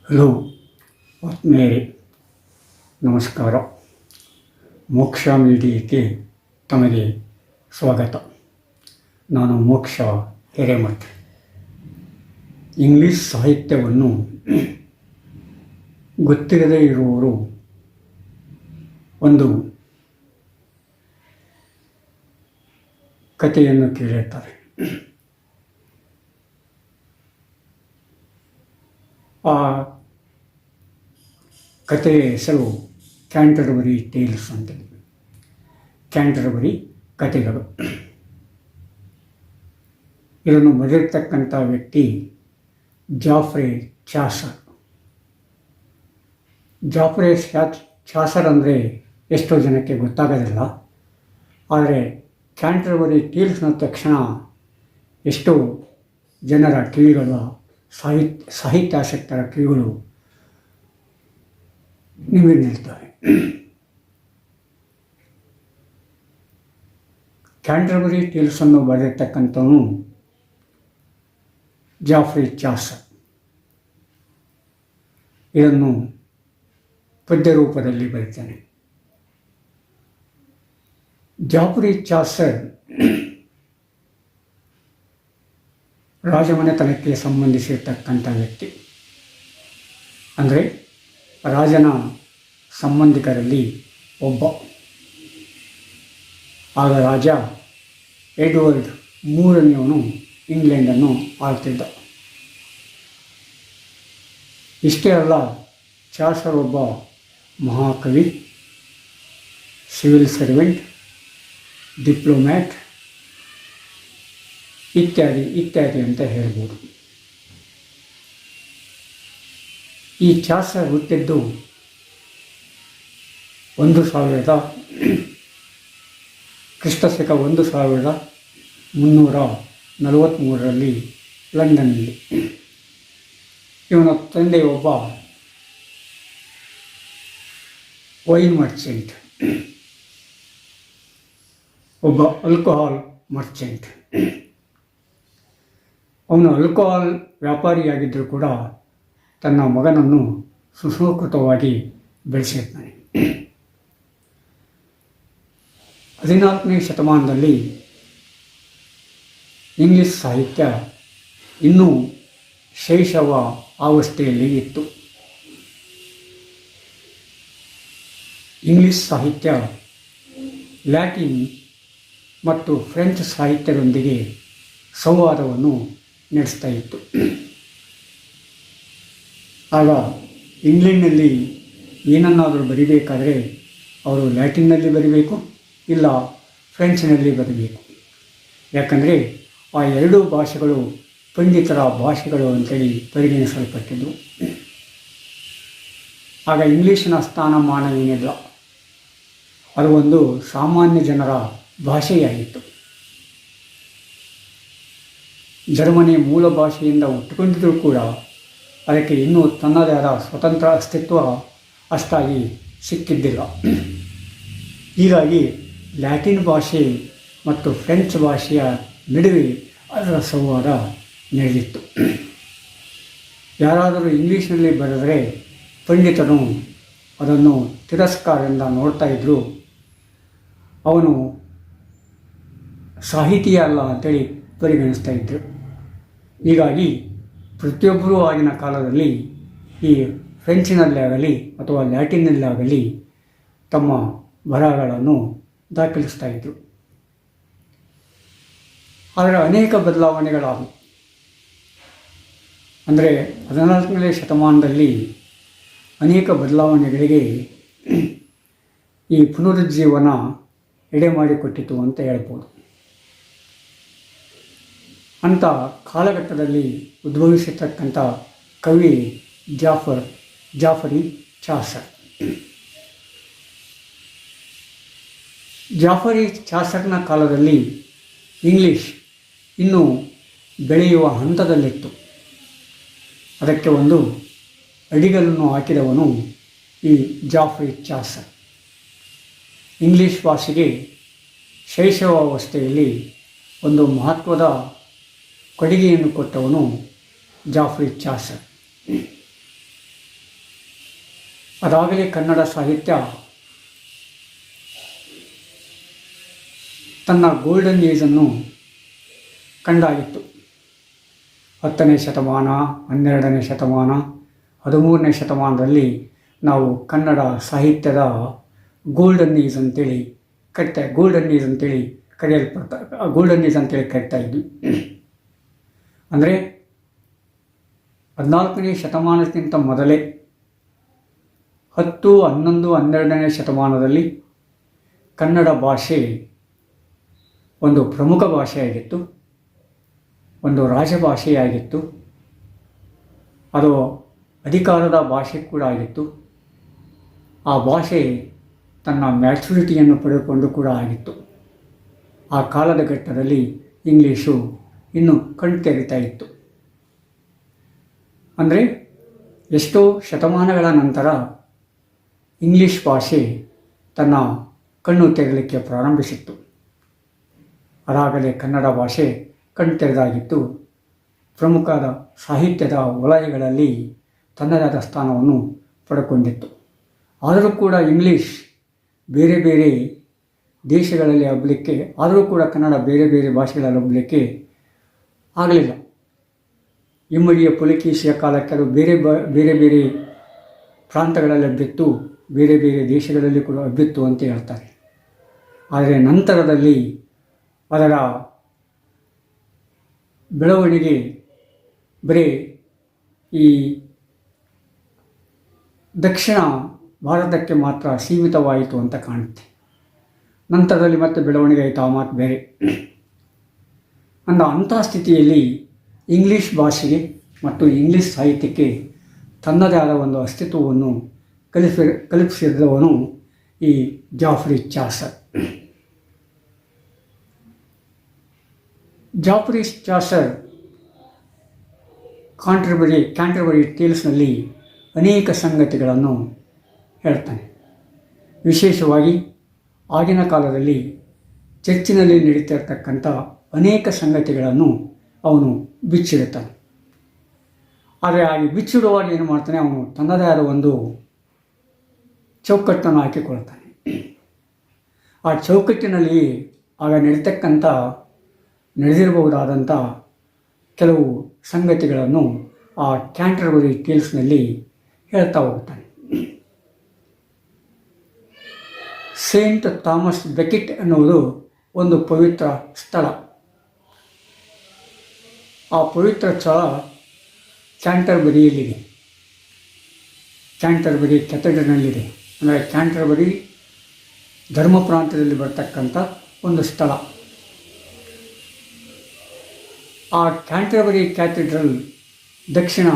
Hello ಆತ್ಮೀಯರೇ, ನಮಸ್ಕಾರ. ಮೋಕ್ಷ ಮೀಡಿಯಾಕ್ಕೆ ತಮಗೆ ಸ್ವಾಗತ. ನಾನು ಮೋಕ್ಷ ಹಿರೇಮಠ್. ಇಂಗ್ಲೀಷ್ ಸಾಹಿತ್ಯವನ್ನು ಗೊತ್ತಿರದೇ ಇರುವವರು ಒಂದು ಕಥೆಯನ್ನು ಕೇಳಿರ್ತಾರೆ. ಆ ಕಥೆಯ ಹೆಸರು ಕ್ಯಾಂಟರ್ಬರಿ ಟೇಲ್ಸ್ ಅಂತೇಳಿ. ಕ್ಯಾಂಟರ್ಬರಿ ಕಥೆಗಳು. ಇದನ್ನು ಬರೆದಿರ್ತಕ್ಕಂಥ ವ್ಯಕ್ತಿ ಜಾಫ್ರೆ ಚಾಸರ್. ಜಾಫ್ರೆ ಚಾಸರ್ ಅಂದರೆ ಎಷ್ಟೋ ಜನಕ್ಕೆ ಗೊತ್ತಾಗೋದಿಲ್ಲ. ಆದರೆ ಕ್ಯಾಂಟರ್ಬರಿ ಟೇಲ್ಸ್ ಅಂದ ತಕ್ಷಣ ಎಷ್ಟೋ ಜನರ ಕಿವಿಗಳ ಸಾಹಿತ್ಯಾಸಕ್ತರ ಕಿವಿಗಳು ನಿಮಗೆ ನಿಲ್ತವೆ. Canterbury ಟೇಲ್ಸನ್ನು ಬರೆದಿರ್ತಕ್ಕಂಥವನು ಜಾಫ್ರೆ Chaucer. ಇದನ್ನು ಪದ್ಯ ರೂಪದಲ್ಲಿ ಬರೀತಾನೆ. ಜಾಫ್ರೆ ಚಾಸರ್ ರಾಜಮನೆತನಕ್ಕೆ ಸಂಬಂಧಿಸಿರ್ತಕ್ಕಂಥ ವ್ಯಕ್ತಿ. ಅಂದರೆ ರಾಜನ ಸಂಬಂಧಿಕರಲ್ಲಿ ಒಬ್ಬ. ಆಗ ರಾಜ ಎಡ್ವರ್ಡ್ ಮೂರನೆಯವನು ಇಂಗ್ಲೆಂಡನ್ನು ಆಳ್ತಿದ್ದ. ಇಷ್ಟೇ ಅಲ್ಲ, ಚಾಸರ್ ಒಬ್ಬ ಮಹಾಕವಿ, ಸಿವಿಲ್ ಸರ್ವೆಂಟ್, ಡಿಪ್ಲೊಮ್ಯಾಟ್ ಇತ್ಯಾದಿ ಅಂತ ಹೇಳ್ಬೋದು. ಈ ಚಾಸರ್ ಹುಟ್ಟಿದ್ದು 1343 ಲಂಡನ್ನಲ್ಲಿ. ಇವನ ತಂದೆ ಒಬ್ಬ ವೈನ್ ಮರ್ಚೆಂಟ್, ಒಬ್ಬ ಆಲ್ಕೋಹಾಲ್ ಮರ್ಚೆಂಟ್. ಅವನು ಆಲ್ಕೋಹಾಲ್ ವ್ಯಾಪಾರಿಯಾಗಿದ್ದರೂ ಕೂಡ ತನ್ನ ಮಗನನ್ನು ಸುಸಂಸ್ಕೃತವಾಗಿ ಬೆಳೆಸಿರ್ತಾನೆ. 14ನೇ ಶತಮಾನದಲ್ಲಿ ಇಂಗ್ಲಿಷ್ ಸಾಹಿತ್ಯ ಇನ್ನೂ ಶೈಶವ ಅವಸ್ಥೆಯಲ್ಲಿ ಇತ್ತು. ಇಂಗ್ಲಿಷ್ ಸಾಹಿತ್ಯ ಲ್ಯಾಟಿನ್ ಮತ್ತು ಫ್ರೆಂಚ್ ಸಾಹಿತ್ಯದೊಂದಿಗೆ ಸಂವಾದವನ್ನು ನಡೆಸ್ತಾ ಇತ್ತು. ಆಗ ಇಂಗ್ಲೆಂಡ್ನಲ್ಲಿ ಏನನ್ನಾದರೂ ಬರಿಬೇಕಾದರೆ ಅವರು ಲ್ಯಾಟಿನ್ನಲ್ಲಿ ಬರಿಬೇಕು, ಇಲ್ಲ ಫ್ರೆಂಚ್ನಲ್ಲಿ ಬರಬೇಕು. ಯಾಕಂದರೆ ಆ ಎರಡೂ ಭಾಷೆಗಳು ಪಂಡಿತರ ಭಾಷೆಗಳು ಅಂತೇಳಿ ಪರಿಗಣಿಸಲ್ಪಟ್ಟಿದ್ದವು. ಆಗ ಇಂಗ್ಲೀಷಿನ ಸ್ಥಾನಮಾನ ಏನಿಲ್ಲ, ಅದು ಒಂದು ಸಾಮಾನ್ಯ ಜನರ ಭಾಷೆಯಾಗಿತ್ತು. ಜರ್ಮನಿ ಮೂಲ ಭಾಷೆಯಿಂದ ಹುಟ್ಟುಕೊಂಡಿದ್ದರೂ ಕೂಡ ಅದಕ್ಕೆ ಇನ್ನೂ ತನ್ನದೇ ಆದ ಸ್ವತಂತ್ರ ಅಸ್ತಿತ್ವ ಅಷ್ಟಾಗಿ ಸಿಕ್ಕಿದ್ದಿಲ್ಲ. ಹೀಗಾಗಿ ಲ್ಯಾಟಿನ್ ಭಾಷೆ ಮತ್ತು ಫ್ರೆಂಚ್ ಭಾಷೆಯ ನಡುವೆ ಅದರ ಸಂವಾದ ನಡೆದಿತ್ತು. ಯಾರಾದರೂ ಇಂಗ್ಲೀಷ್ನಲ್ಲಿ ಬರೆದರೆ ಪಂಡಿತನು ಅದನ್ನು ತಿರಸ್ಕಾರದಿಂದ ನೋಡ್ತಾ ಇದ್ದರು. ಅವನು ಸಾಹಿತಿಯ ಅಲ್ಲ ಅಂತೇಳಿ ಪರಿಗಣಿಸ್ತಾ ಇದ್ದರು. ಹೀಗಾಗಿ ಪ್ರತಿಯೊಬ್ಬರೂ ಆಗಿನ ಕಾಲದಲ್ಲಿ ಈ ಫ್ರೆಂಚಿನಲ್ಲೇ ಆಗಲಿ ಅಥವಾ ಲ್ಯಾಟಿನ್ನಲ್ಲಾಗಲಿ ತಮ್ಮ ಬರಹಗಳನ್ನು ದಾಖಲಿಸ್ತಾ ಇದ್ದರು. ಆದರೆ ಅನೇಕ ಬದಲಾವಣೆಗಳಾದವು. ಅಂದರೆ 14ನೇ ಶತಮಾನದಲ್ಲಿ ಅನೇಕ ಬದಲಾವಣೆಗಳಿಗೆ ಈ ಪುನರುಜ್ಜೀವನ ಎಡೆ ಮಾಡಿಕೊಟ್ಟಿತು ಅಂತ ಹೇಳ್ಬೋದು. ಅಂಥ ಕಾಲಘಟ್ಟದಲ್ಲಿ ಉದ್ಭವಿಸಿರ್ತಕ್ಕಂಥ ಕವಿ ಜಾಫರಿ ಚಾಸರ್. ಜಾಫರಿ ಚಾಸರ್ನ ಕಾಲದಲ್ಲಿ ಇಂಗ್ಲೀಷ್ ಇನ್ನೂ ಬೆಳೆಯುವ ಹಂತದಲ್ಲಿತ್ತು. ಅದಕ್ಕೆ ಒಂದು ಅಡಿಗಲನ್ನು ಹಾಕಿದವನು ಈ ಜಾಫ್ರೆ ಚಾಸರ್. ಇಂಗ್ಲೀಷ್ ಭಾಷೆಗೆ ಶೈಶವಾವಸ್ಥೆಯಲ್ಲಿ ಒಂದು ಮಹತ್ವದ ಕೊಡುಗೆಯನ್ನು ಕೊಟ್ಟವನು ಜಾಫ್ರೆ ಚಾಸರ್. ಅದಾಗಲೇ ಕನ್ನಡ ಸಾಹಿತ್ಯ ತನ್ನ ಗೋಲ್ಡನ್ ಏಜನ್ನು ಕಂಡಾಗಿತ್ತು. 10ನೇ ಶತಮಾನ, 12ನೇ ಶತಮಾನ, 13ನೇ ಶತಮಾನದಲ್ಲಿ ನಾವು ಕನ್ನಡ ಸಾಹಿತ್ಯದ ಗೋಲ್ಡನ್ ಏಜ್ ಅಂತೇಳಿ ಗೋಲ್ಡನ್ ಏಜ್ ಅಂತೇಳಿ ಕರೀತಾ ಇದ್ವಿ. ಅಂದರೆ 14ನೇ ಶತಮಾನಕ್ಕಿಂತ ಮೊದಲೇ 10, 11, 12ನೇ ಶತಮಾನದಲ್ಲಿ ಕನ್ನಡ ಭಾಷೆ ಒಂದು ಪ್ರಮುಖ ಭಾಷೆಯಾಗಿತ್ತು, ಒಂದು ರಾಜಭಾಷೆಯಾಗಿತ್ತು, ಅದು ಅಧಿಕಾರದ ಭಾಷೆ ಕೂಡ ಆಗಿತ್ತು. ಆ ಭಾಷೆ ತನ್ನ ಮ್ಯಾಚುರಿಟಿಯನ್ನು ಪಡೆದುಕೊಂಡು ಕೂಡ ಆಗಿತ್ತು. ಆ ಕಾಲದ ಘಟ್ಟದಲ್ಲಿ ಇಂಗ್ಲೀಷು ಇನ್ನೂ ಕಣ್ತೆರಿತಾ ಇತ್ತು. ಅಂದರೆ ಎಷ್ಟೋ ಶತಮಾನಗಳ ನಂತರ ಇಂಗ್ಲೀಷ್ ಭಾಷೆ ತನ್ನ ಕಣ್ಣು ತೆರೆಯಲಿಕ್ಕೆ ಪ್ರಾರಂಭಿಸಿತ್ತು. ಅದಾಗಲೇ ಕನ್ನಡ ಭಾಷೆ ಕಣ್ತೆರೆದಾಗಿತ್ತು. ಪ್ರಮುಖವಾದ ಸಾಹಿತ್ಯದ ವಲಯಗಳಲ್ಲಿ ತನ್ನದಾದ ಸ್ಥಾನವನ್ನು ಪಡ್ಕೊಂಡಿತ್ತು. ಆದರೂ ಕೂಡ ಇಂಗ್ಲೀಷ್ ಬೇರೆ ಬೇರೆ ದೇಶಗಳಲ್ಲಿ ಹಬ್ಬಲಿಕ್ಕೆ, ಆದರೂ ಕೂಡ ಕನ್ನಡ ಬೇರೆ ಬೇರೆ ಭಾಷೆಗಳಲ್ಲಿ ಹಬ್ಬಲಿಕ್ಕೆ ಆಗಲಿಲ್ಲ. ಇಮ್ಮಡಿಯ ಪುಲಕೇಶಿಯ ಕಾಲಕ್ಕೆ ಅದು ಬೇರೆ ಬೇರೆ ಪ್ರಾಂತಗಳಲ್ಲಿ ಹಬ್ಬಿತ್ತು, ಬೇರೆ ಬೇರೆ ದೇಶಗಳಲ್ಲಿ ಕೂಡ ಹಬ್ಬಿತ್ತು ಅಂತ ಹೇಳ್ತಾರೆ. ಆದರೆ ನಂತರದಲ್ಲಿ ಅದರ ಬೆಳವಣಿಗೆ ಬರೀ ಈ ದಕ್ಷಿಣ ಭಾರತಕ್ಕೆ ಮಾತ್ರ ಸೀಮಿತವಾಯಿತು ಅಂತ ಕಾಣುತ್ತೆ. ನಂತರದಲ್ಲಿ ಮತ್ತೆ ಬೆಳವಣಿಗೆ ಆಯಿತು, ಆ ಮಾತು ಬೇರೆ. ಅಂಥ ಸ್ಥಿತಿಯಲ್ಲಿ ಇಂಗ್ಲೀಷ್ ಭಾಷೆಗೆ ಮತ್ತು ಇಂಗ್ಲೀಷ್ ಸಾಹಿತ್ಯಕ್ಕೆ ತನ್ನದೇ ಆದ ಒಂದು ಅಸ್ತಿತ್ವವನ್ನು ಕಲ್ಪಿಸಿದವನು ಈ Geoffrey Chaucer. Geoffrey Chaucer Canterbury ಟೇಲ್ಸ್ನಲ್ಲಿ ಅನೇಕ ಸಂಗತಿಗಳನ್ನು ಹೇಳ್ತಾನೆ. ವಿಶೇಷವಾಗಿ ಆಗಿನ ಕಾಲದಲ್ಲಿ ಚರ್ಚಿನಲ್ಲಿ ನಡೀತಿರ್ತಕ್ಕಂಥ ಅನೇಕ ಸಂಗತಿಗಳನ್ನು ಅವನು ಬಿಚ್ಚಿಡುತ್ತಾನೆ. ಆದರೆ ಹಾಗೆ ಬಿಚ್ಚಿಡುವಾಗ ಏನು ಮಾಡ್ತಾನೆ, ಅವನು ತನ್ನದೇ ಆದ ಒಂದು ಚೌಕಟ್ಟನ್ನು ಹಾಕಿಕೊಳ್ತಾನೆ. ಆ ಚೌಕಟ್ಟಿನಲ್ಲಿ ಆಗ ನಡೆದಿರಬಹುದಾದಂಥ ಕೆಲವು ಸಂಗತಿಗಳನ್ನು ಆ ಕ್ಯಾಂಟರ್ಬರಿ ಟೇಲ್ಸ್ನಲ್ಲಿ ಹೇಳ್ತಾ ಹೋಗ್ತಾನೆ. ಸೇಂಟ್ ಥಾಮಸ್ ಬೆಕೆಟ್ ಎನ್ನುವುದು ಒಂದು ಪವಿತ್ರ ಸ್ಥಳ. ಆ ಪವಿತ್ರ ಸ್ಥಳ ಕ್ಯಾಂಟರ್ಬರಿಯಲ್ಲಿದೆ, ಕ್ಯಾಂಟರ್ಬರಿ ಕೆಥೆಡ್ರಲ್ನಲ್ಲಿದೆ. ಅಂದರೆ ಕ್ಯಾಂಟರ್ಬರಿ ಧರ್ಮ ಪ್ರಾಂತ್ಯದಲ್ಲಿ ಬರ್ತಕ್ಕಂಥ ಒಂದು ಸ್ಥಳ. ಆ ಕ್ಯಾಂಟರ್ಬರಿ ಕ್ಯಾಥೆಡ್ರಲ್ ದಕ್ಷಿಣ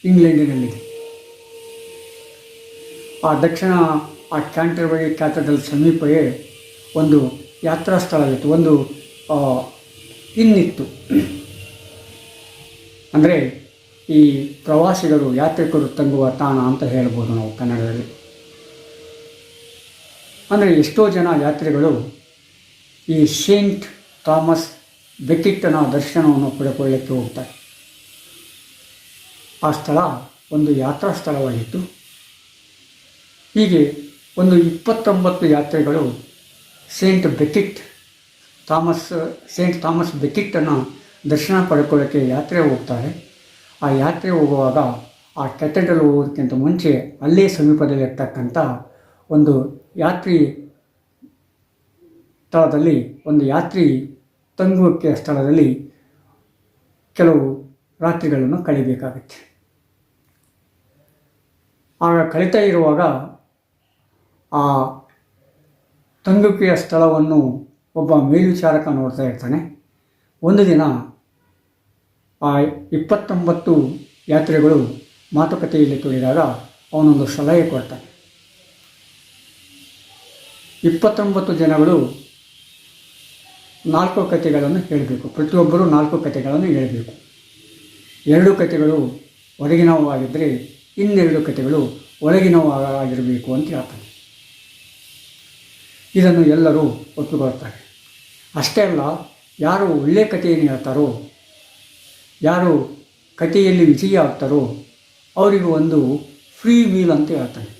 ಇಂಗ್ಲೆಂಡಿನಲ್ಲಿದೆ. ಆ ಕ್ಯಾಂಟರ್ಬರಿ ಕ್ಯಾಥೆಡ್ರಲ್ ಸಮೀಪವೇ ಒಂದು ಯಾತ್ರಾ ಸ್ಥಳವಿತ್ತು, ಒಂದು ಇನ್ನಿತ್ತು. ಅಂದರೆ ಈ ಪ್ರವಾಸಿಗರು, ಯಾತ್ರಿಕರು ತಂಗುವ ತಾಣ ಅಂತ ಹೇಳ್ಬೋದು ನಾವು ಕನ್ನಡದಲ್ಲಿ. ಅಂದರೆ ಎಷ್ಟೋ ಜನ ಯಾತ್ರಿಗಳು ಈ ಸೇಂಟ್ ಥಾಮಸ್ ಬೆಕೆಟ್ಟನ ದರ್ಶನವನ್ನು ಪಡೆದುಕೊಳ್ಳಕ್ಕೆ ಹೋಗ್ತಾರೆ. ಆ ಸ್ಥಳ ಒಂದು ಯಾತ್ರಾ ಸ್ಥಳವಾಗಿತ್ತು. ಹೀಗೆ ಒಂದು 29 ಯಾತ್ರಿಗಳು ಸೇಂಟ್ ಥಾಮಸ್ ಬೆಕೆಟ್ಟನ್ನು ದರ್ಶನ ಪಡ್ಕೊಳ್ಳೋಕ್ಕೆ ಯಾತ್ರೆ ಹೋಗ್ತಾರೆ. ಆ ಯಾತ್ರೆ ಹೋಗುವಾಗ ಆ ಕೆಥೆಡ್ರಲ್ ಹೋಗೋದಕ್ಕಿಂತ ಮುಂಚೆ ಅಲ್ಲೇ ಸಮೀಪದಲ್ಲಿರ್ತಕ್ಕಂಥ ಒಂದು ಯಾತ್ರಿ ಸ್ಥಳದಲ್ಲಿ, ಒಂದು ಯಾತ್ರಿ ತಂಗುವಿಕೆ ಸ್ಥಳದಲ್ಲಿ ಕೆಲವು ರಾತ್ರಿಗಳನ್ನು ಕಳಿಬೇಕಾಗುತ್ತೆ. ಆಗ ಕಳೀತಾ ಇರುವಾಗ ಆ ತಂಗುವಿಕೆಯ ಸ್ಥಳವನ್ನು ಒಬ್ಬ ಮೇಲ್ವಿಚಾರಕ ನೋಡ್ತಾ ಇರ್ತಾನೆ. ಒಂದು ದಿನ ಆ 29 ಯಾತ್ರಿಗಳು ಮಾತುಕತೆಯಲ್ಲಿ ತೊಡಗಿದಾಗ ಅವನೊಂದು ಸಲಹೆ ಕೊಡ್ತಾನೆ. 29 ಜನಗಳು 4 ಕಥೆಗಳನ್ನು ಹೇಳಬೇಕು, ಪ್ರತಿಯೊಬ್ಬರೂ 4 ಕಥೆಗಳನ್ನು ಹೇಳಬೇಕು. 2 ಕಥೆಗಳು ಹೊರಗಿನವಾಗಿದ್ದರೆ ಇನ್ನೆರಡು ಕಥೆಗಳು ಒಳಗಿನವಾಗಿರಬೇಕು ಅಂತ ಹೇಳ್ತಾನೆ. ಇದನ್ನು ಎಲ್ಲರೂ ಒಪ್ಪಿಕೊಳ್ತಾರೆ. ಅಷ್ಟೇ ಅಲ್ಲ, ಯಾರು ಒಳ್ಳೆಯ ಕಥೆಯನ್ನು ಹೇಳ್ತಾರೋ, ಯಾರು ಕಥೆಯಲ್ಲಿ ವಿಜಯ ಆಗ್ತಾರೋ ಅವರಿಗೂ ಒಂದು ಫ್ರೀ ಮೀಲ್ ಅಂತ ಹೇಳ್ತಾನೆ.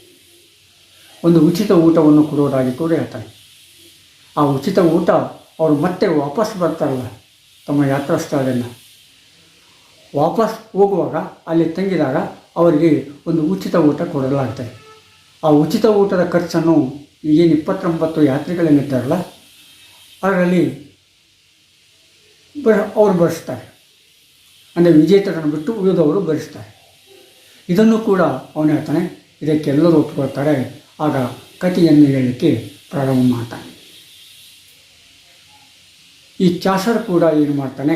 ಒಂದು ಉಚಿತ ಊಟವನ್ನು ಕೊಡುವುದಾಗಿ ಕೂಡ ಹೇಳ್ತಾನೆ. ಆ ಉಚಿತ ಊಟ ಅವರು ಮತ್ತೆ ವಾಪಸ್ ಬರ್ತಾರಲ್ಲ ತಮ್ಮ ಯಾತ್ರಾ ಸ್ಥಳದಿಂದ, ವಾಪಸ್ ಹೋಗುವಾಗ ಅಲ್ಲಿ ತಂಗಿದಾಗ ಅವರಿಗೆ ಒಂದು ಉಚಿತ ಊಟ ಕೊಡಲಾಗ್ತದೆ. ಆ ಉಚಿತ ಊಟದ ಖರ್ಚನ್ನು ಈಗೇನು 29 ಯಾತ್ರಿಗಳೇನಿದ್ದಾರಲ್ಲ ಅದರಲ್ಲಿ ಅವರು ಭರಿಸ್ತಾರೆ. ಅಂದರೆ ವಿಜೇತರನ್ನು ಬಿಟ್ಟು ಉಳಿದವರು ಭರಿಸ್ತಾರೆ. ಇದನ್ನು ಕೂಡ ಅವನು ಹೇಳ್ತಾನೆ. ಇದಕ್ಕೆಲ್ಲರೂ ಒಪ್ಪಿಕೊಳ್ತಾರೆ. ಆಗ ಕಥೆಯನ್ನು ಹೇಳಲಿಕ್ಕೆ ಪ್ರಾರಂಭ ಮಾಡ್ತಾನೆ. ಈ ಚಾಸರ್ ಕೂಡ ಏನು ಮಾಡ್ತಾನೆ,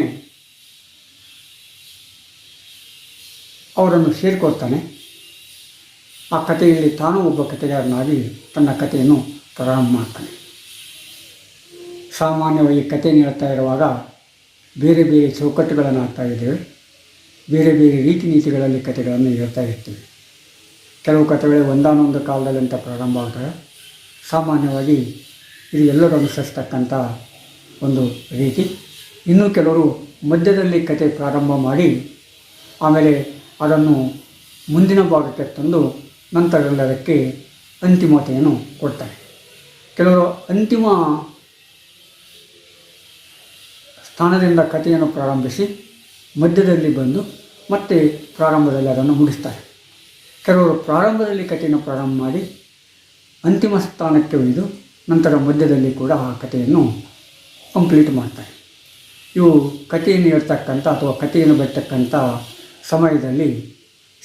ಅವರನ್ನು ಸೇರಿಕೊಳ್ತಾನೆ. ಆ ಕಥೆಯಲ್ಲಿ ತಾನು ಒಬ್ಬ ಕಥೆಗಾರನಾಗಿ ತನ್ನ ಕಥೆಯನ್ನು ಪ್ರಾರಂಭ ಮಾಡ್ತಾನೆ. ಸಾಮಾನ್ಯವಾಗಿ ಕಥೆಯನ್ನು ಹೇಳ್ತಾ ಇರುವಾಗ ಬೇರೆ ಬೇರೆ ಚೌಕಟ್ಟುಗಳನ್ನು ಹಾಕ್ತಾ ಇದ್ದೇವೆ. ಬೇರೆ ಬೇರೆ ರೀತಿ ನೀತಿಗಳಲ್ಲಿ ಕಥೆಗಳನ್ನು ಹೇಳ್ತಾ ಇರ್ತೀವಿ. ಕೆಲವು ಕಥೆಗಳು ಒಂದಾನೊಂದು ಕಾಲದಲ್ಲಿ ಅಂತ ಪ್ರಾರಂಭ ಆಗ್ತವೆ. ಸಾಮಾನ್ಯವಾಗಿ ಇದು ಎಲ್ಲರೂ ಅನುಸರಿಸ್ತಕ್ಕಂಥ ಒಂದು ರೀತಿ. ಇನ್ನೂ ಕೆಲವರು ಮಧ್ಯದಲ್ಲಿ ಕತೆ ಪ್ರಾರಂಭ ಮಾಡಿ ಆಮೇಲೆ ಅದನ್ನು ಮುಂದಿನ ಭಾಗಕ್ಕೆ ತಂದು ನಂತರದಕ್ಕೆ ಅಂತಿಮತೆಯನ್ನು ಕೊಡ್ತಾರೆ. ಕೆಲವರು ಅಂತಿಮ ಸ್ಥಾನದಿಂದ ಕಥೆಯನ್ನು ಪ್ರಾರಂಭಿಸಿ ಮಧ್ಯದಲ್ಲಿ ಬಂದು ಮತ್ತೆ ಪ್ರಾರಂಭದಲ್ಲಿ ಅದನ್ನು ಮುಗಿಸ್ತಾರೆ. ಕೆಲವರು ಪ್ರಾರಂಭದಲ್ಲಿ ಕಥೆಯನ್ನು ಪ್ರಾರಂಭ ಮಾಡಿ ಅಂತಿಮ ಸ್ಥಾನಕ್ಕೆ ಒಯ್ದು ನಂತರ ಮಧ್ಯದಲ್ಲಿ ಕೂಡ ಆ ಕಥೆಯನ್ನು ಕಂಪ್ಲೀಟ್ ಮಾಡ್ತಾರೆ. ಇವು ಕಥೆಯನ್ನು ಹೇಳ್ತಕ್ಕಂಥ ಅಥವಾ ಕಥೆಯನ್ನು ಬರ್ತಕ್ಕಂಥ ಸಮಯದಲ್ಲಿ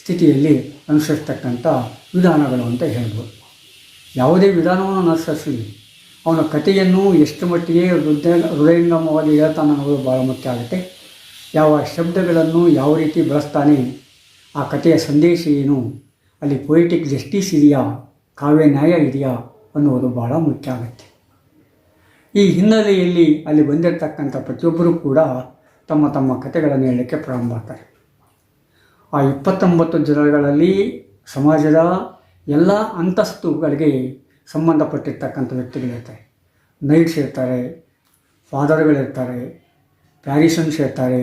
ಸ್ಥಿತಿಯಲ್ಲಿ ಅನುಸರಿಸ್ತಕ್ಕಂಥ ವಿಧಾನಗಳು ಅಂತ ಹೇಳ್ಬೋದು. ಯಾವುದೇ ವಿಧಾನವನ್ನು ಅನುಸರಿಸಲಿ ಅವನ ಕಥೆಯನ್ನು ಎಷ್ಟು ಮಟ್ಟಿಗೆ ಹೃದಯಂಗಮವಾಗಿ ಹೇಳ್ತಾನೆ ಅನ್ನೋದು ಭಾಳ ಮುಖ್ಯ ಆಗುತ್ತೆ. ಯಾವ ಶಬ್ದಗಳನ್ನು ಯಾವ ರೀತಿ ಬಳಸ್ತಾನೆ, ಆ ಕಥೆಯ ಸಂದೇಶ ಏನು, ಅಲ್ಲಿ ಪೊಯಿಟಿಕ್ ಜಸ್ಟಿಸ್ ಇದೆಯಾ, ಕಾವ್ಯ ನ್ಯಾಯ ಇದೆಯಾ ಅನ್ನುವುದು ಭಾಳ ಮುಖ್ಯ ಆಗುತ್ತೆ. ಈ ಹಿನ್ನೆಲೆಯಲ್ಲಿ ಅಲ್ಲಿ ಬಂದಿರತಕ್ಕಂಥ ಪ್ರತಿಯೊಬ್ಬರೂ ಕೂಡ ತಮ್ಮ ತಮ್ಮ ಕಥೆಗಳನ್ನು ಹೇಳಲಿಕ್ಕೆ ಪ್ರಾರಂಭ ಮಾಡ್ತಾರೆ. ಆ 29 ಜನಗಳಲ್ಲಿ ಸಮಾಜದ ಎಲ್ಲ ಅಂತಸ್ತುಗಳಿಗೆ ಸಂಬಂಧಪಟ್ಟಿರ್ತಕ್ಕಂಥ ವ್ಯಕ್ತಿಗಳಿರ್ತಾರೆ. ನೈಟ್ಸ್ ಇರ್ತಾರೆ, ಫಾದರ್ಗಳಿರ್ತಾರೆ, ಪ್ಯಾರಿಸನ್ಸ್ ಇರ್ತಾರೆ,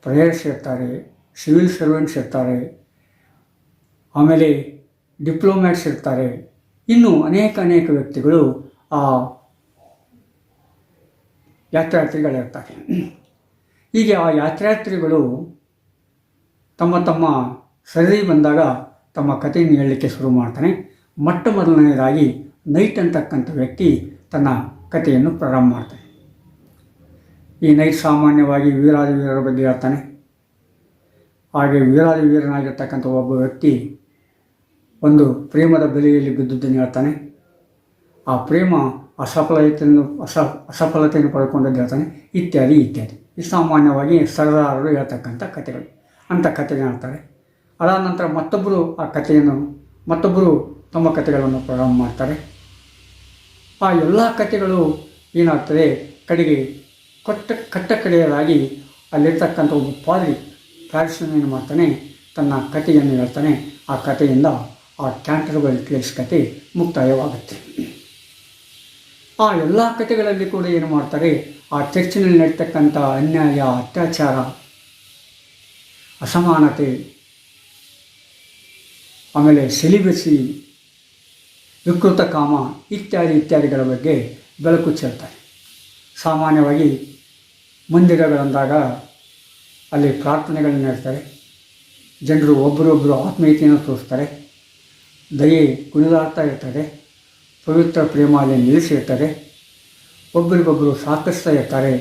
ಪ್ರೇಯರ್ಸ್ ಇರ್ತಾರೆ, ಸಿವಿಲ್ ಸರ್ವೆಂಟ್ಸ್ ಇರ್ತಾರೆ, ಆಮೇಲೆ ಡಿಪ್ಲೊಮ್ಯಾಟ್ಸ್ ಇರ್ತಾರೆ. ಇನ್ನೂ ಅನೇಕ ವ್ಯಕ್ತಿಗಳು ಆ ಯಾತ್ರಾರ್ಥಿಗಳಿರ್ತಾರೆ. ಹೀಗೆ ಆ ಯಾತ್ರಾರ್ಥಿಗಳು ತಮ್ಮ ತಮ್ಮ ಸರದಿ ಬಂದಾಗ ತಮ್ಮ ಕಥೆಯನ್ನು ಹೇಳಲಿಕ್ಕೆ ಶುರು ಮಾಡ್ತಾನೆ. ಮೊಟ್ಟ ಮೊದಲನೆಯದಾಗಿ ನೈಟ್ ಅಂತಕ್ಕಂಥ ವ್ಯಕ್ತಿ ತನ್ನ ಕಥೆಯನ್ನು ಪ್ರಾರಂಭ ಮಾಡ್ತಾನೆ. ಈ ನೈಟ್ ಸಾಮಾನ್ಯವಾಗಿ ವೀರಾದಿವೀರರ ಬಗ್ಗೆ ಹೇಳ್ತಾನೆ. ಹಾಗೆ ವೀರಾದಿವೀರನಾಗಿರ್ತಕ್ಕಂಥ ಒಬ್ಬ ವ್ಯಕ್ತಿ ಒಂದು ಪ್ರೇಮದ ಬೆಲೆಯಲ್ಲಿ ಬಿದ್ದುದನ್ನು ಹೇಳ್ತಾನೆ. ಆ ಪ್ರೇಮ ಅಸಫಲತೆಯನ್ನು ಪಡ್ಕೊಂಡದ್ದು ಹೇಳ್ತಾನೆ, ಇತ್ಯಾದಿ. ಇದು ಸಾಮಾನ್ಯವಾಗಿ ಸರದಾರರು ಹೇಳ್ತಕ್ಕಂಥ ಕಥೆಗಳು. ಅಂಥ ಕಥೆಯನ್ನು ಹೇಳ್ತಾರೆ. ಅದಾದ ನಂತರ ಮತ್ತೊಬ್ಬರು ತಮ್ಮ ಕಥೆಗಳನ್ನು ಪ್ರಾರಂಭ ಮಾಡ್ತಾರೆ. ಆ ಎಲ್ಲ ಕಥೆಗಳು ಏನಾಗ್ತದೆ, ಕಡೆಗೆ ಕಡೆಯದಾಗಿ ಅಲ್ಲಿರ್ತಕ್ಕಂಥ ಒಬ್ಬ ಪ್ಯಾರಿಸನ್ ಏನು ಮಾಡ್ತಾನೆ, ತನ್ನ ಕಥೆಯನ್ನು ಹೇಳ್ತಾನೆ. ಆ ಕಥೆಯಿಂದ ಆ ಕ್ಯಾಂಟರ್ಬರಿ ಟ್ರೇಸ್ ಕಥೆ ಮುಕ್ತಾಯವಾಗುತ್ತೆ. ಆ ಎಲ್ಲ ಕಥೆಗಳಲ್ಲಿ ಕೂಡ ಏನು ಮಾಡ್ತಾರೆ, ಆ ಚರ್ಚಿನಲ್ಲಿ ನಡೀತಕ್ಕಂಥ ಅನ್ಯಾಯ, ಅತ್ಯಾಚಾರ, ಅಸಮಾನತೆ, ಆಮೇಲೆ ಸೆಲಿಬಸಿ, ವಿಕೃತ ಕಾಮ ಇತ್ಯಾದಿಗಳ ಬಗ್ಗೆ ಬೆಳಕು ಚೆಲ್ತಾರೆ. ಸಾಮಾನ್ಯವಾಗಿ ಮಂದಿರಗಳಂದಾಗ ಅಲ್ಲಿ ಪ್ರಾರ್ಥನೆಗಳನ್ನು ನಡೆಸ್ತಾರೆ. ಜನರು ಒಬ್ಬರೊಬ್ಬರು ಆತ್ಮೀಯತೆಯನ್ನು ತೋರಿಸ್ತಾರೆ. ದಯೆ ಕುಣಿದಾಡ್ತಾ ಇರ್ತದೆ. ಪವಿತ್ರ ಪ್ರೇಮ ಅಲ್ಲಿ ನಿಲ್ಲಿಸಿರ್ತಾರೆ. ಒಬ್ಬರಿಗೊಬ್ಬರು ಸಾಕಿಸ್ತಾ ಇರ್ತಾರೆ.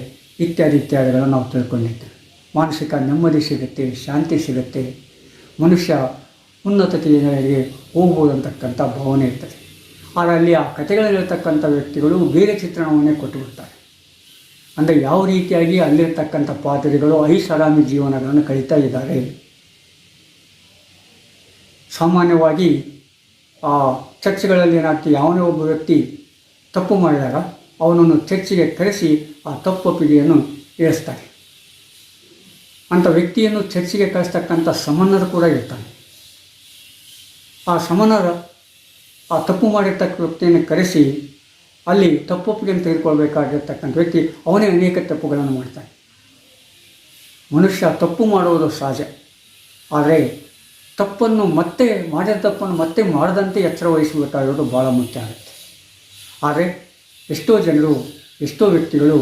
ಇತ್ಯಾದಿಗಳನ್ನು ನಾವು ತಿಳ್ಕೊಂಡಿರ್ತೇವೆ. ಮಾನಸಿಕ ನೆಮ್ಮದಿ ಸಿಗುತ್ತೆ, ಶಾಂತಿ ಸಿಗುತ್ತೆ, ಮನುಷ್ಯ ಉನ್ನತತೆಗೆ ಹೋಗ್ಬೋದು ಅಂತಕ್ಕಂಥ ಭಾವನೆ ಇರ್ತದೆ. ಆದರೆ ಅಲ್ಲಿ ಆ ಕಥೆಗಳಲ್ಲಿರ್ತಕ್ಕಂಥ ವ್ಯಕ್ತಿಗಳು ಬೇರೆ ಚಿತ್ರಣವನ್ನೇ ಕೊಟ್ಟುಬಿಡ್ತಾರೆ. ಅಂದರೆ ಯಾವ ರೀತಿಯಾಗಿ ಅಲ್ಲಿರ್ತಕ್ಕಂಥ ಪಾತ್ರಿಗಳು ಐಷಾರಾಮಿ ಜೀವನಗಳನ್ನು ಕಳೀತಾ ಇದ್ದಾರೆ. ಸಾಮಾನ್ಯವಾಗಿ ಆ ಚರ್ಚ್ಗಳಲ್ಲಿ ಏನಾಗ್ತದೆ, ಯಾವನೇ ಒಬ್ಬ ವ್ಯಕ್ತಿ ತಪ್ಪು ಮಾಡಿದಾಗ ಅವನನ್ನು ಚರ್ಚಿಗೆ ಕರೆಸಿ ಆ ತಪ್ಪೊಪ್ಪಿಗೆಯನ್ನು ಇಳಿಸ್ತಾರೆ. ಅಂಥ ವ್ಯಕ್ತಿಯನ್ನು ಚರ್ಚಿಗೆ ಕಳಿಸ್ತಕ್ಕಂಥ ಸಮನ್ನರು ಕೂಡ ಇರ್ತಾನೆ. ಆ ಸಮನ್ನರ ಆ ತಪ್ಪು ಮಾಡಿರ್ತಕ್ಕ ವ್ಯಕ್ತಿಯನ್ನು ಕರೆಸಿ ಅಲ್ಲಿ ತಪ್ಪೊಪ್ಪಿಗೆಯನ್ನು ತೆಗೆದುಕೊಳ್ಬೇಕಾಗಿರ್ತಕ್ಕಂಥ ವ್ಯಕ್ತಿ ಅವನೇ ಅನೇಕ ತಪ್ಪುಗಳನ್ನು ಮಾಡ್ತಾನೆ. ಮನುಷ್ಯ ತಪ್ಪು ಮಾಡುವುದು ಸಹಜ. ಆದರೆ ಮಾಡಿದ ತಪ್ಪನ್ನು ಮತ್ತೆ ಮಾಡದಂತೆ ಎಚ್ಚರ ವಹಿಸಬೇಕಾಗಿರೋದು ಭಾಳ ಮುಖ್ಯ ಆಗುತ್ತೆ. ಆದರೆ ಎಷ್ಟೋ ಜನರು, ಎಷ್ಟೋ ವ್ಯಕ್ತಿಗಳು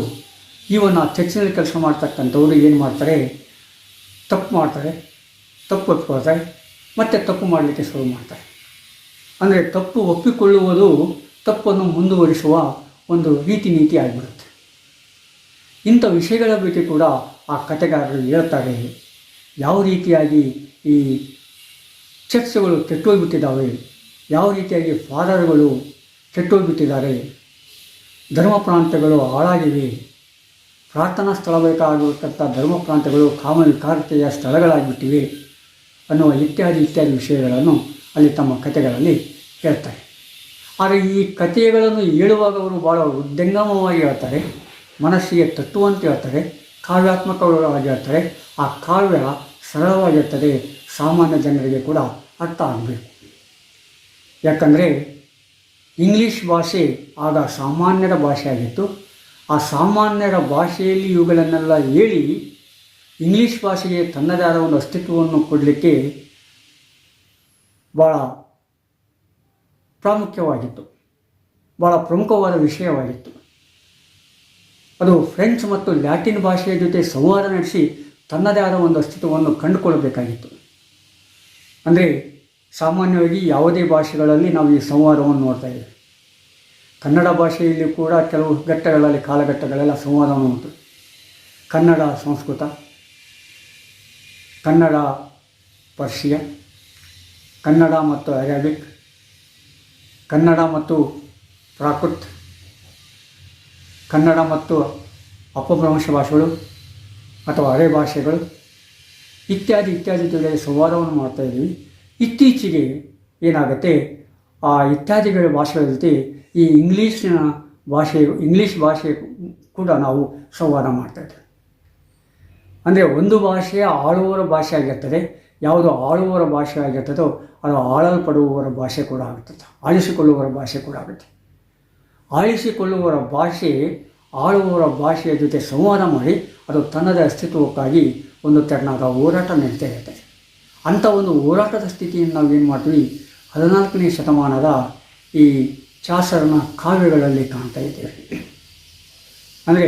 ಈವನ್ ಆ ಚರ್ಚಿನಲ್ಲಿ ಕೆಲಸ ಮಾಡ್ತಕ್ಕಂಥವ್ರು ಏನು ಮಾಡ್ತಾರೆ, ತಪ್ಪು ಒಪ್ಕೊಳ್ತಾರೆ, ಮತ್ತೆ ತಪ್ಪು ಮಾಡಲಿಕ್ಕೆ ಶುರು ಮಾಡ್ತಾರೆ. ಅಂದರೆ ತಪ್ಪು ಒಪ್ಪಿಕೊಳ್ಳುವುದು ತಪ್ಪನ್ನು ಮುಂದುವರಿಸುವ ಒಂದು ರೀತಿ ನೀತಿ ಆಗಿಬಿಡುತ್ತೆ. ಇಂಥ ವಿಷಯಗಳ ಬಗ್ಗೆ ಕೂಡ ಆ ಕಥೆಗಾರರು ಹೇಳ್ತಾರೆ. ಯಾವ ರೀತಿಯಾಗಿ ಈ ಚರ್ಚ್ಗಳು ಕೆಟ್ಟೋಗ್ಬಿಟ್ಟಿದ್ದಾವೆ, ಯಾವ ರೀತಿಯಾಗಿ ಫಾದರ್ಗಳು ಕೆಟ್ಟೋಗ್ಬಿಟ್ಟಿದ್ದಾರೆ, ಧರ್ಮ ಪ್ರಾಂತ್ಯಗಳು ಹಾಳಾಗಿವೆ, ಪ್ರಾರ್ಥನಾ ಸ್ಥಳ ಬೇಕಾಗಿರ್ತಕ್ಕಂಥ ಧರ್ಮ ಪ್ರಾಂತ್ಯಗಳು ಕಾಮವಿಕಾರತೆಯ ಸ್ಥಳಗಳಾಗಿಬಿಟ್ಟಿವೆ ಅನ್ನುವ ಇತ್ಯಾದಿ ವಿಷಯಗಳನ್ನು ಅಲ್ಲಿ ತಮ್ಮ ಕಥೆಗಳಲ್ಲಿ ಹೇಳ್ತಾರೆ. ಆದರೆ ಈ ಕಥೆಗಳನ್ನು ಹೇಳುವಾಗ ಅವರು ಭಾಳ ಉದ್ದಂಗಮವಾಗಿ ಹೇಳ್ತಾರೆ, ಮನಸ್ಸಿಗೆ ತಟ್ಟುವಂತೆ ಹೇಳ್ತಾರೆ, ಕಾವ್ಯಾತ್ಮಕವಾಗಿ ಹೇಳ್ತಾರೆ. ಆ ಕಾವ್ಯ ಸರಳವಾಗಿರ್ತದೆ, ಸಾಮಾನ್ಯ ಜನರಿಗೆ ಕೂಡ ಅರ್ಥ ಆಗಬೇಕು. ಯಾಕಂದರೆ ಇಂಗ್ಲೀಷ್ ಭಾಷೆ ಆಗ ಸಾಮಾನ್ಯರ ಭಾಷೆಯಾಗಿತ್ತು. ಆ ಸಾಮಾನ್ಯರ ಭಾಷೆಯಲ್ಲಿ ಇವುಗಳನ್ನೆಲ್ಲ ಹೇಳಿ ಇಂಗ್ಲೀಷ್ ಭಾಷೆಗೆ ತನ್ನದೇ ಆದ ಒಂದು ಅಸ್ತಿತ್ವವನ್ನು ಕೊಡಲಿಕ್ಕೆ ಭಾಳ ಪ್ರಾಮುಖ್ಯವಾಗಿತ್ತು, ಭಾಳ ಪ್ರಮುಖವಾದ ವಿಷಯವಾಗಿತ್ತು. ಅದು ಫ್ರೆಂಚ್ ಮತ್ತು ಲ್ಯಾಟಿನ್ ಭಾಷೆಯ ಜೊತೆ ಸಂವಾದ ನಡೆಸಿ ತನ್ನದೇ ಆದ ಒಂದು ಅಸ್ತಿತ್ವವನ್ನು ಕಂಡುಕೊಳ್ಳಬೇಕಾಗಿತ್ತು. ಅಂದರೆ ಸಾಮಾನ್ಯವಾಗಿ ಯಾವುದೇ ಭಾಷೆಗಳಲ್ಲಿ ನಾವು ಈ ಸಂವಾದವನ್ನು ನೋಡ್ತಾ ಇದ್ದೇವೆ. ಕನ್ನಡ ಭಾಷೆಯಲ್ಲಿ ಕೂಡ ಕೆಲವು ಕಾಲಘಟ್ಟಗಳೆಲ್ಲ ಸಂವಾದವನ್ನು ಉಂಟು. ಕನ್ನಡ ಸಂಸ್ಕೃತ, ಕನ್ನಡ ಪರ್ಷಿಯ, ಕನ್ನಡ ಮತ್ತು ಅರೇಬಿಕ್, ಕನ್ನಡ ಮತ್ತು ಪ್ರಾಕೃತ್, ಕನ್ನಡ ಮತ್ತು ಅಪಭ್ರಂಶ ಭಾಷೆಗಳು ಅಥವಾ ಅರೆ ಭಾಷೆಗಳು ಇತ್ಯಾದಿ ಜೊತೆ ಸಂವಾದವನ್ನು ಮಾಡ್ತಾಯಿದ್ದೀವಿ. ಇತ್ತೀಚೆಗೆ ಏನಾಗುತ್ತೆ, ಆ ಇತ್ಯಾದಿಗಳ ಭಾಷೆಗಳ ಜೊತೆ ಈ ಇಂಗ್ಲೀಷ್ ಭಾಷೆ ಕೂಡ ನಾವು ಸಂವಾದ ಮಾಡ್ತಾಯಿದ್ದೇವೆ. ಅಂದರೆ ಒಂದು ಭಾಷೆಯ ಆಳುವವರ ಭಾಷೆ ಆಗಿರ್ತದೆ. ಯಾವುದು ಆಳುವವರ ಭಾಷೆ ಆಗಿರ್ತದೋ ಅದು ಆಳಲ್ಪಡುವವರ ಭಾಷೆ ಕೂಡ ಆಗುತ್ತದೆ, ಆಳಿಸಿಕೊಳ್ಳುವವರ ಭಾಷೆ ಕೂಡ ಆಗುತ್ತೆ. ಆಳಿಸಿಕೊಳ್ಳುವವರ ಭಾಷೆ ಆಳುವವರ ಭಾಷೆಯ ಜೊತೆ ಸಂವಾದ ಮಾಡಿ ಅದು ತನ್ನದೇ ಅಸ್ತಿತ್ವಕ್ಕಾಗಿ ಒಂದು ತೆರನಾದ ಹೋರಾಟ ನಡೀತಾ ಇರ್ತದೆ. ಅಂಥ ಒಂದು ಹೋರಾಟದ ಸ್ಥಿತಿಯನ್ನು ನಾವು ಏನು ಮಾಡ್ತೀವಿ, 14ನೇ ಶತಮಾನದ ಈ ಚಾಸರನ ಕಾವ್ಯಗಳಲ್ಲಿ ಕಾಣ್ತಾ ಇದ್ದೇವೆ. ಅಂದರೆ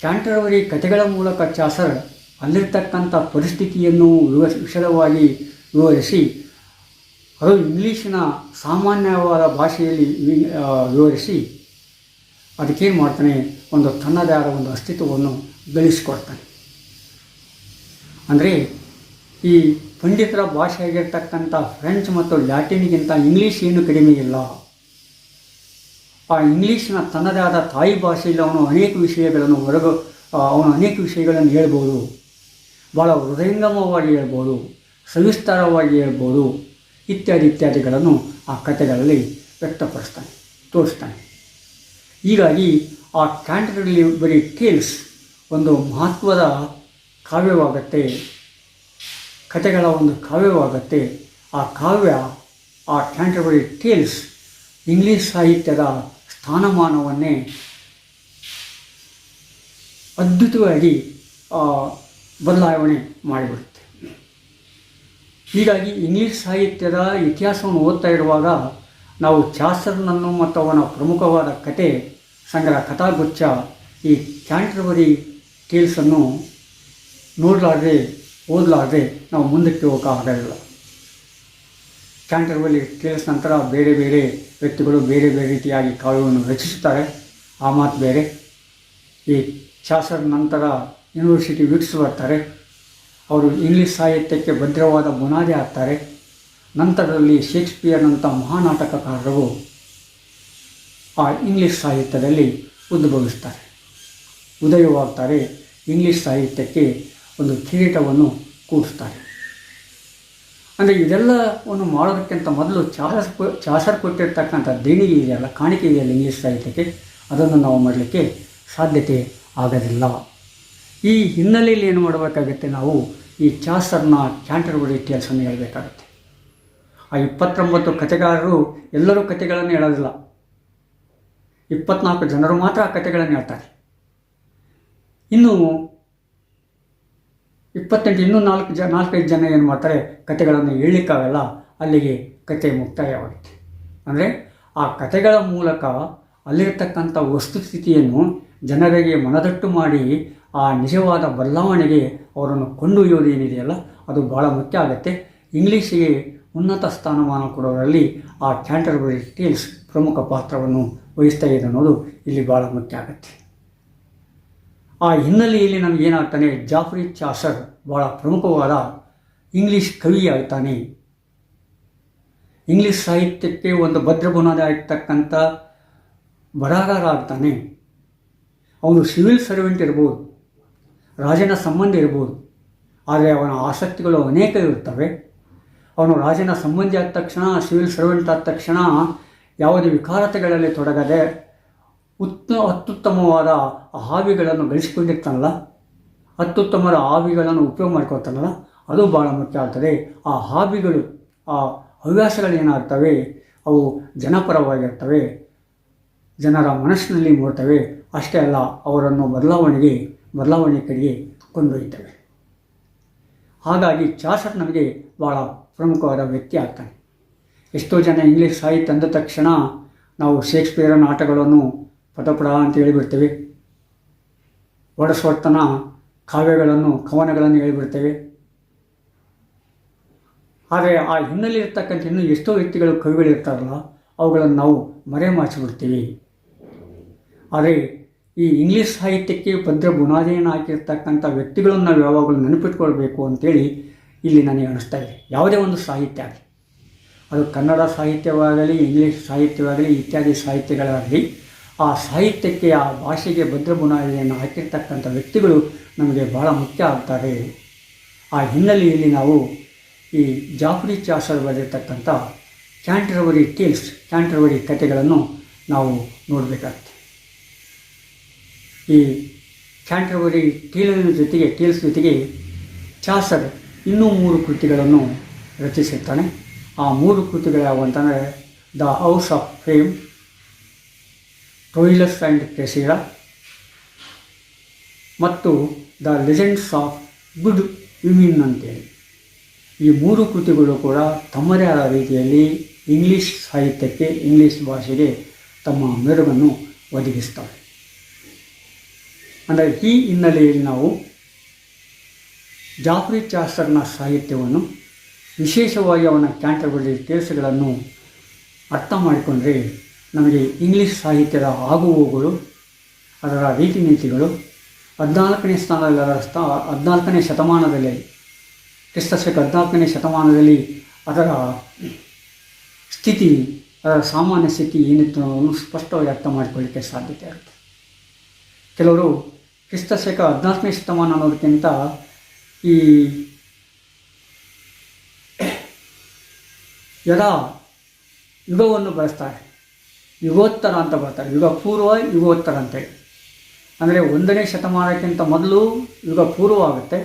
ಕ್ಯಾಂಟರ್ಬರಿ ಕಥೆಗಳ ಮೂಲಕ ಚಾಸರ್ ಅಲ್ಲಿರ್ತಕ್ಕಂಥ ಪರಿಸ್ಥಿತಿಯನ್ನು ವಿಶದವಾಗಿ ವಿವರಿಸಿ, ಅದು ಇಂಗ್ಲೀಷಿನ ಸಾಮಾನ್ಯವಾದ ಭಾಷೆಯಲ್ಲಿ ವಿವರಿಸಿ ಅದಕ್ಕೇನು ಮಾಡ್ತಾನೆ, ಒಂದು ತನ್ನದೇ ಆದ ಒಂದು ಅಸ್ತಿತ್ವವನ್ನು ಬೆಳೆಸಿಕೊಡ್ತಾನೆ. ಅಂದರೆ ಈ ಪಂಡಿತರ ಭಾಷೆಯಾಗಿರ್ತಕ್ಕಂಥ ಫ್ರೆಂಚ್ ಮತ್ತು ಲ್ಯಾಟಿನ್ಗಿಂತ ಇಂಗ್ಲೀಷ್ ಏನು ಕಡಿಮೆ ಇಲ್ಲ. ಆ ಇಂಗ್ಲೀಷಿನ ತನ್ನದೇ ಆದ ತಾಯಿ ಭಾಷೆಯಲ್ಲಿ ಅವನು ಅನೇಕ ವಿಷಯಗಳನ್ನು ಹೇಳ್ಬೋದು, ಭಾಳ ಹೃದಯಂಗಮವಾಗಿ ಹೇಳ್ಬೋದು, ಸವಿಸ್ತಾರವಾಗಿ ಹೇಳ್ಬೋದು, ಇತ್ಯಾದಿಗಳನ್ನು ಆ ಕಥೆಗಳಲ್ಲಿ ವ್ಯಕ್ತಪಡಿಸ್ತಾನೆ, ತೋರಿಸ್ತಾನೆ. ಹೀಗಾಗಿ ಆ ಕ್ಯಾಂಟರ್ಬರಿ ಟೇಲ್ಸ್ ಒಂದು ಮಹತ್ವದ ಕಾವ್ಯವಾಗತ್ತೆ, ಕಥೆಗಳ ಒಂದು ಕಾವ್ಯವಾಗತ್ತೆ. ಆ ಕಾವ್ಯ, ಆ ಕ್ಯಾಂಟರ್ಬರಿ ಟೇಲ್ಸ್ ಇಂಗ್ಲೀಷ್ ಸಾಹಿತ್ಯದ ಸ್ಥಾನಮಾನವನ್ನೇ ಅದ್ಭುತವಾಗಿ ಬದಲಾವಣೆ ಮಾಡಿಬಿಡುತ್ತೆ. ಹೀಗಾಗಿ ಇಂಗ್ಲೀಷ್ ಸಾಹಿತ್ಯದ ಇತಿಹಾಸವನ್ನು ಓದ್ತಾ ಇರುವಾಗ ನಾವು ಚಾಸರ್ನನ್ನು ಮತ್ತು ಅವನ ಪ್ರಮುಖವಾದ ಕತೆ ಸಂಗ್ರಹ ಕಥಾಗುಚ್ಛ ಈ ಕ್ಯಾಂಟರ್ಬರಿ ಟೇಲ್ಸನ್ನು ಓದಲಾರದೆ ನಾವು ಮುಂದಕ್ಕೆ ಹೋಗೋಕ್ಕಾಗಲ್ಲ. ಕ್ಯಾಂಟರ್ಬರಿ ಟೇಲ್ಸ್ ನಂತರ ಬೇರೆ ಬೇರೆ ವ್ಯಕ್ತಿಗಳು ಬೇರೆ ರೀತಿಯಾಗಿ ಕಾವ್ಯವನ್ನು ರಚಿಸುತ್ತಾರೆ, ಆ ಮಾತು ಬೇರೆ. ಈ ಚಾಸರ್ ನಂತರ ಯೂನಿವರ್ಸಿಟಿ ವಿಟ್ಸ್ ಬರ್ತಾರೆ, ಅವರು ಇಂಗ್ಲೀಷ್ ಸಾಹಿತ್ಯಕ್ಕೆ ಭದ್ರವಾದ ಬುನಾದಿ ಹಾಕ್ತಾರೆ. ನಂತರದಲ್ಲಿ ಶೇಕ್ಸ್ಪಿಯರ್ನಂಥ ಮಹಾನಾಟಕಕಾರರು ಆ ಇಂಗ್ಲೀಷ್ ಸಾಹಿತ್ಯದಲ್ಲಿ ಉದಯವಾಗ್ತಾರೆ. ಇಂಗ್ಲೀಷ್ ಸಾಹಿತ್ಯಕ್ಕೆ ಒಂದು ಕಿರೀಟವನ್ನು ಕೂಡಿಸ್ತಾರೆ. ಅಂದರೆ ಇದೆಲ್ಲವನ್ನು ಮಾಡೋದಕ್ಕಿಂತ ಮೊದಲು ಚಾಸರ್ ಕೊಟ್ಟಿರ್ತಕ್ಕಂಥ ದೇಣಿಗೆ ಇದೆಯಲ್ಲ, ಕಾಣಿಕೆ ಇದೆಯಲ್ಲ ಇಂಗ್ಲೀಷ್ ಸಾಹಿತ್ಯಕ್ಕೆ, ಅದನ್ನು ನಾವು ಮಾಡಲಿಕ್ಕೆ ಸಾಧ್ಯತೆ ಆಗೋದಿಲ್ಲ. ಈ ಹಿನ್ನೆಲೆಯಲ್ಲಿ ಏನು ಮಾಡಬೇಕಾಗುತ್ತೆ, ನಾವು ಈ ಚಾಸರ್ನ ಕ್ಯಾಂಟರ್ಬರಿ ಟೇಲ್ಸನ್ನು ಹೇಳಬೇಕಾಗುತ್ತೆ. ಆ 29 ಕಥೆಗಾರರು ಎಲ್ಲರೂ ಕಥೆಗಳನ್ನು ಹೇಳೋದಿಲ್ಲ, 24 ಜನರು ಮಾತ್ರ ಆ ಕಥೆಗಳನ್ನು ಹೇಳ್ತಾರೆ. ಇನ್ನು ಇನ್ನೂ ನಾಲ್ಕೈದು ಜನ ಏನು ಮಾಡ್ತಾರೆ, ಕಥೆಗಳನ್ನು ಹೇಳಲಿಕ್ಕಾಗಲ್ಲ, ಅಲ್ಲಿಗೆ ಕತೆ ಮುಕ್ತಾಯವಾಗುತ್ತೆ. ಅಂದರೆ ಆ ಕಥೆಗಳ ಮೂಲಕ ಅಲ್ಲಿರ್ತಕ್ಕಂಥ ವಸ್ತುಸ್ಥಿತಿಯನ್ನು ಜನರಿಗೆ ಮನದಟ್ಟು ಮಾಡಿ ಆ ನಿಜವಾದ ಬದಲಾವಣೆಗೆ ಅವರನ್ನು ಕೊಂಡೊಯ್ಯೋದೇನಿದೆಯಲ್ಲ ಅದು ಭಾಳ ಮುಖ್ಯ ಆಗುತ್ತೆ. ಇಂಗ್ಲೀಷಿಗೆ ಉನ್ನತ ಸ್ಥಾನಮಾನ ಕೊಡೋದರಲ್ಲಿ ಆ ಕ್ಯಾಂಟರ್ಬರಿ ಟೇಲ್ಸ್ ಪ್ರಮುಖ ಪಾತ್ರವನ್ನು ವಹಿಸ್ತಾ ಇದೆ ಅನ್ನೋದು ಇಲ್ಲಿ ಭಾಳ ಮುಖ್ಯ ಆಗುತ್ತೆ. ಆ ಹಿನ್ನೆಲೆಯಲ್ಲಿ ನಮಗೇನಾಗ್ತಾನೆ, ಜಾಫ್ರಿ ಚಾಸರ್ ಭಾಳ ಪ್ರಮುಖವಾದ ಇಂಗ್ಲೀಷ್ ಕವಿ ಆಗ್ತಾನೆ. ಇಂಗ್ಲೀಷ್ ಸಾಹಿತ್ಯಕ್ಕೆ ಒಂದು ಭದ್ರ ಬುನಾದಿ ಆಗ್ತಕ್ಕಂಥ ಬರಹಗಾರ ಆಗ್ತಾನೆ. ಅವನು ಸಿವಿಲ್ ಸರ್ವೆಂಟ್ ಇರ್ಬೋದು, ರಾಜನ ಸಂಬಂಧಿ ಇರ್ಬೋದು, ಆದರೆ ಅವನ ಆಸಕ್ತಿಗಳು ಅನೇಕ ಇರ್ತವೆ. ಅವನು ರಾಜನ ಸಂಬಂಧಿ ಆದ ತಕ್ಷಣ, ಸಿವಿಲ್ ಸರ್ವೆಂಟ್ ಆದ ತಕ್ಷಣ ಯಾವುದೇ ವಿಕಾರತೆಗಳಲ್ಲಿ ತೊಡಗದೆ ಅತ್ಯುತ್ತಮವಾದ ಹಾವಿಗಳನ್ನು ಗಳಿಸಿಕೊಂಡಿರ್ತಾನಲ್ಲ, ಅತ್ಯುತ್ತಮವಾದ ಹಾವಿಗಳನ್ನು ಉಪಯೋಗ ಮಾಡ್ಕೊಳ್ತಾನಲ್ಲ, ಅದು ಭಾಳ ಮುಖ್ಯ ಆಗ್ತದೆ. ಆ ಹಾವಿಗಳು, ಆ ಹವ್ಯಾಸಗಳೇನಾಗ್ತವೆ ಅವು ಜನಪರವಾಗಿರ್ತವೆ, ಜನರ ಮನಸ್ಸಿನಲ್ಲಿ ಮೂಡ್ತವೆ. ಅಷ್ಟೇ ಅಲ್ಲ, ಅವರನ್ನು ಬದಲಾವಣೆ ಕಡೆಗೆ ಕೊಂಡೊಯ್ತವೆ. ಹಾಗಾಗಿ ಚಾಸರ್ ನಮಗೆ ಭಾಳ ಪ್ರಮುಖವಾದ ವ್ಯಕ್ತಿ ಆಗ್ತಾನೆ. ಎಷ್ಟೋ ಜನ ಇಂಗ್ಲೀಷ್ ಸಾಹಿತ್ಯ ಅಂದ ತಕ್ಷಣ ನಾವು ಶೇಕ್ಸ್ಪಿಯರ್ ನಾಟಕಗಳನ್ನು ಪಟಪಡ ಅಂತ ಹೇಳಿಬಿಡ್ತೇವೆ, ವರ್ಡ್ಸ್ವರ್ತನ ಕವನಗಳನ್ನು ಹೇಳಿಬಿಡ್ತೇವೆ. ಆದರೆ ಆ ಹಿನ್ನೆಲೆ ಇರ್ತಕ್ಕಂಥ ಇನ್ನೂ ಎಷ್ಟೋ ವ್ಯಕ್ತಿಗಳು, ಕವಿಗಳಿರ್ತಾರಲ್ಲ, ಅವುಗಳನ್ನು ನಾವು ಮರೆಮಾಚಿಬಿಡ್ತೀವಿ. ಆದರೆ ಈ ಇಂಗ್ಲೀಷ್ ಸಾಹಿತ್ಯಕ್ಕೆ ಭದ್ರ ಬುನಾದಿಯನ್ನು ಹಾಕಿರ್ತಕ್ಕಂಥ ವ್ಯಕ್ತಿಗಳನ್ನು ನಾವು ಯಾವಾಗಲೂ ನೆನಪಿಟ್ಕೊಳ್ಬೇಕು ಅಂತೇಳಿ ಇಲ್ಲಿ ನನಗೆ ಅನಿಸ್ತಾ ಇದೆ. ಯಾವುದೇ ಒಂದು ಸಾಹಿತ್ಯ ಆಗಲಿ, ಅದು ಕನ್ನಡ ಸಾಹಿತ್ಯವಾಗಲಿ, ಇಂಗ್ಲೀಷ್ ಸಾಹಿತ್ಯವಾಗಲಿ, ಇತ್ಯಾದಿ ಸಾಹಿತ್ಯಗಳಾಗಲಿ, ಆ ಸಾಹಿತ್ಯಕ್ಕೆ, ಆ ಭಾಷೆಗೆ ಭದ್ರ ಬುನಾದಿಯನ್ನು ಹಾಕಿರ್ತಕ್ಕಂಥ ವ್ಯಕ್ತಿಗಳು ನಮಗೆ ಭಾಳ ಮುಖ್ಯ ಆಗ್ತಾರೆ. ಆ ಹಿನ್ನೆಲೆಯಲ್ಲಿ ನಾವು ಈ ಜಾಫ್ರಿ ಚಾಸರ್ ಬರೆದಿರ್ತಕ್ಕಂಥ ಕ್ಯಾಂಟರ್ಬರಿ ಕಥೆಗಳನ್ನು ನಾವು ನೋಡಬೇಕಾಗ್ತದೆ. ಈ ಕ್ಯಾಂಟರ್ಬರಿ ಟೇಲ್ಸ್ ಜೊತೆಗೆ ಚಾಸರ್ ಇನ್ನೂ 3 ಕೃತಿಗಳನ್ನು ರಚಿಸಿರ್ತಾನೆ. ಆ 3 ಕೃತಿಗಳು ಯಾವುವು ಅಂತಂದರೆ the House of Fame, Troilus and Cressida ಮತ್ತು the Legends of Good Women ಅಂತೇಳಿ. ಈ 3 ಕೃತಿಗಳು ಕೂಡ ತಮ್ಮದೇ ಆದ ರೀತಿಯಲ್ಲಿ ಇಂಗ್ಲೀಷ್ ಸಾಹಿತ್ಯಕ್ಕೆ, ಇಂಗ್ಲೀಷ್ ಭಾಷೆಗೆ ತಮ್ಮ ಮೆರುಗನ್ನು ಒದಗಿಸ್ತವೆ. ಅಂದರೆ ಈ ಹಿನ್ನೆಲೆಯಲ್ಲಿ ನಾವು ಜಾಫ್ರಿ ಚಾಸರ್ನ ಸಾಹಿತ್ಯವನ್ನು, ವಿಶೇಷವಾಗಿ ಅವನ ಕ್ಯಾಂಟರ್ಬರಿ ಟೇಲ್ಸ್ಗಳನ್ನು ಅರ್ಥ ಮಾಡಿಕೊಂಡ್ರೆ ನಮಗೆ ಇಂಗ್ಲೀಷ್ ಸಾಹಿತ್ಯದ ಆಗುಹೋಗುಗಳು, ಅದರ ರೀತಿ ನೀತಿಗಳು 14ನೇ ಶತಮಾನದಲ್ಲಿ, ಕ್ರಿಸ್ತಶಕ 14ನೇ ಶತಮಾನದಲ್ಲಿ ಅದರ ಸ್ಥಿತಿ, ಅದರ ಸಾಮಾನ್ಯ ಸ್ಥಿತಿ ಏನಿತ್ತು ಅನ್ನೋದನ್ನು ಸ್ಪಷ್ಟವಾಗಿ ಅರ್ಥ ಮಾಡಿಕೊಳ್ಳಲಿಕ್ಕೆ ಸಾಧ್ಯತೆ ಇರುತ್ತೆ. ಕೆಲವರು ಕ್ರಿಸ್ತಶಕ 14ನೇ ಶತಮಾನ ಅನ್ನೋದಕ್ಕಿಂತ ಈ ಯುಗವನ್ನು ಬಳಸ್ತಾರೆ, ಯುಗೋತ್ತರ ಅಂತ ಬರ್ತಾರೆ, ಯುಗ ಪೂರ್ವ, ಯುಗೋತ್ತರ ಅಂತೇಳಿ. ಅಂದರೆ 1ನೇ ಶತಮಾನಕ್ಕಿಂತ ಮೊದಲು ಯುಗ ಪೂರ್ವ ಆಗುತ್ತೆ,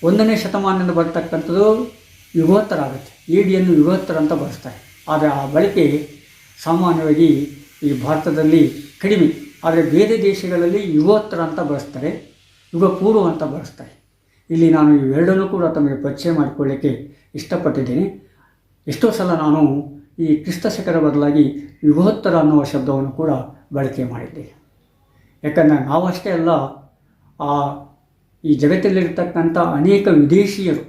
1ನೇ ಶತಮಾನದಿಂದ ಬರ್ತಕ್ಕಂಥದ್ದು ಯುಗೋತ್ತರ ಆಗುತ್ತೆ. ADಯನ್ನು ಯುಗೋತ್ತರ ಅಂತ ಬಳಸ್ತಾರೆ. ಆದರೆ ಆ ಬಳಕೆ ಸಾಮಾನ್ಯವಾಗಿ ಈ ಭಾರತದಲ್ಲಿ ಕಡಿಮೆ. ಆದರೆ ಬೇರೆ ದೇಶಗಳಲ್ಲಿ ಯುಗೋತ್ತರ ಅಂತ ಬಳಸ್ತಾರೆ, ಯುಗ ಪೂರ್ವ ಅಂತ ಬಳಸ್ತಾರೆ. ಇಲ್ಲಿ ನಾನು ಇವೆರಡನ್ನೂ ಕೂಡ ತಮಗೆ ಪರಿಚಯ ಮಾಡಿಕೊಳ್ಳಿಕ್ಕೆ ಇಷ್ಟಪಟ್ಟಿದ್ದೇನೆ. ಎಷ್ಟೋ ಸಲ ನಾನು ಈ ಕ್ರಿಸ್ತಶಕರ ಬದಲಾಗಿ ಯುಗೋತ್ತರ ಅನ್ನುವ ಶಬ್ದವನ್ನು ಕೂಡ ಬಳಕೆ ಮಾಡಿದ್ದೇನೆ. ಯಾಕಂದರೆ ನಾವಷ್ಟೇ ಅಲ್ಲ, ಈ ಜಗತ್ತಲ್ಲಿರ್ತಕ್ಕಂಥ ಅನೇಕ ವಿದೇಶೀಯರು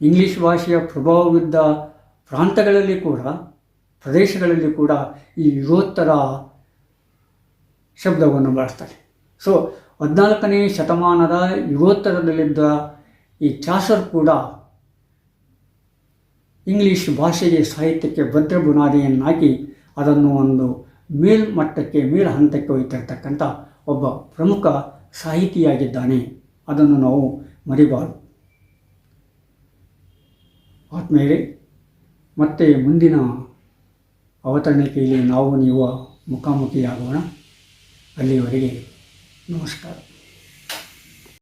ಇಂಗ್ಲೀಷ್ ಭಾಷೆಯ ಪ್ರಭಾವವಿದ್ದ ಪ್ರದೇಶಗಳಲ್ಲಿ ಕೂಡ ಈ ಯುಗೋತ್ತರ ಶಬ್ದವನ್ನು ಬಳಸ್ತಾರೆ. ಸೊ 14ನೇ ಶತಮಾನದ ಯುಗೋತ್ತರದಲ್ಲಿದ್ದ ಈ ಚಾಸರ್ ಕೂಡ ಇಂಗ್ಲೀಷ್ ಭಾಷೆಗೆ, ಸಾಹಿತ್ಯಕ್ಕೆ ಭದ್ರ ಬುನಾದಿಯನ್ನಾಗಿ ಅದನ್ನು ಒಂದು ಮೇಲ್ ಹಂತಕ್ಕೆ ಒಯ್ತಿರ್ತಕ್ಕಂಥ ಒಬ್ಬ ಪ್ರಮುಖ ಸಾಹಿತಿಯಾಗಿದ್ದಾನೆ. ಅದನ್ನು ನಾವು ಮರಿಬಾರದು. ಆತ್ಮೇಲೆ ಮತ್ತೆ ಮುಂದಿನ ಅವತರಣಿಕೆಯಲ್ಲಿ ನಾವು ನೀವು ಮುಖಾಮುಖಿಯಾಗೋಣ. ಅಲ್ಲಿವರೆಗೆ ನಮಸ್ಕಾರ.